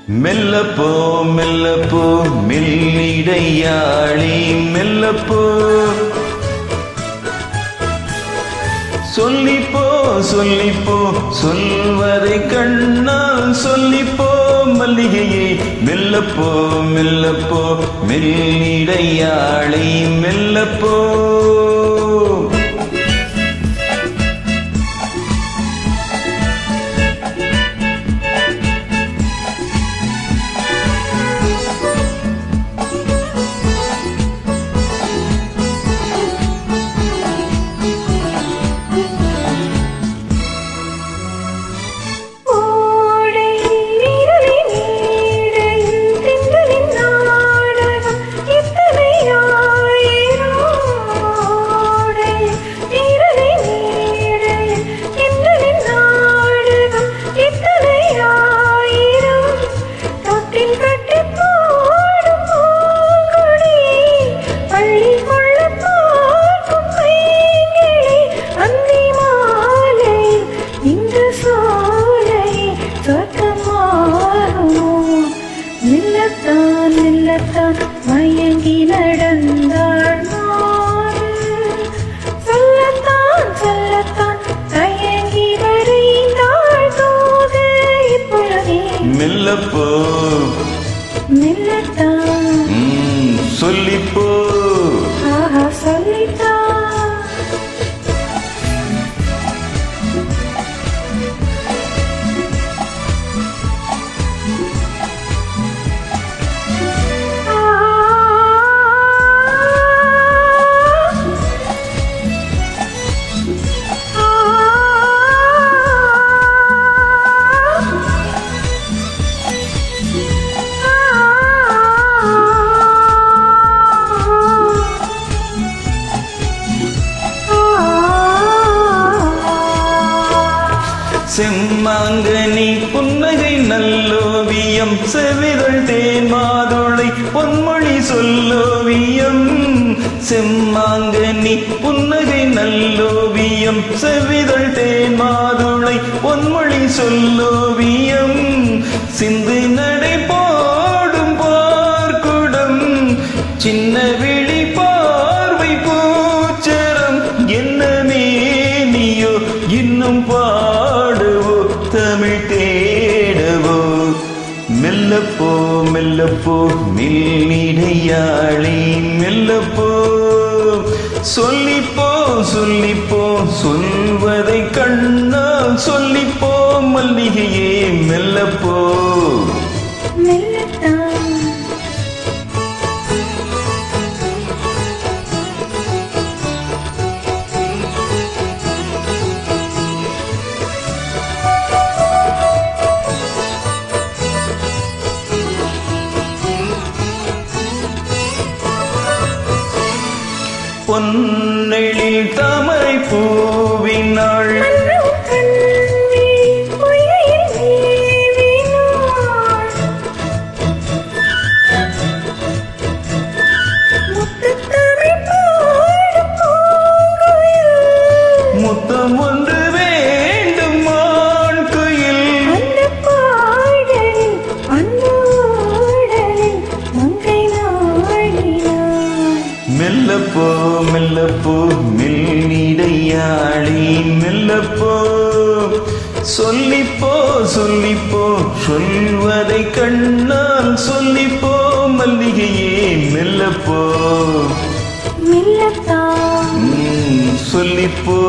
மெல்லப்போ மெல்லப்போ மெல்லிடையாளி மெல்லப்போ சொல்லிப்போ சொல்லிப்போ சொல்வதை கண்ணால் சொல்லிப்போ மல்லிகையே மெல்லப்போ மெல்லப்போ மெல்லிடையாளி மெல்லப்போ மயங்கி நடந்தாள் சொல்லத்தான் சொல்லத்தான் தயங்கி வரைந்தாள் தூது இப்பொழுதே மெல்லப்போ மெல்லத்தான் சொல்லிப்போ ஆஹா சொல்லித்தான் செம்மாங்கனி புன்னகை நல்லோவியம் செவிதழ் தேன் மாதுளை பொன்மொழி சொல்லோவியம் செம்மாங்கனி புன்னகை நல்லோவியம் செவிதழ் தேன் மாதுளை பொன்மொழி சொல்லோவியம் சிந்து நடை போடும் பார்க்குடம் சின்ன விழி பார்வை பூச்சரம் என்ன மேனியோ இன்னும் பாடுவோ தமிழ் தேடவோ மெல்லப்போ மெல்லப்போ மெல்லிடையாளி மெல்லப்போ சொல்லிப்போ சொல்லிப்போ சொல்வதை கண்ணால் சொல்லிப்போ மல்லிகையே மெல்லப்போ மெல்லத்தான் பொன்னெழில் தாமரை பூவினாள் முத்தம் ஒன்று வேண்டும் மான் குயில் மெல்லப்போ மெல்லப்போ மெல்லிடையாளி மெல்லப்போ சொல்லிப்போ சொல்லிப்போ சொல்வதை கண்ணால் சொல்லிப்போ மல்லிகையே மெல்லப்போ மெல்லத்தான் சொல்லிப்போ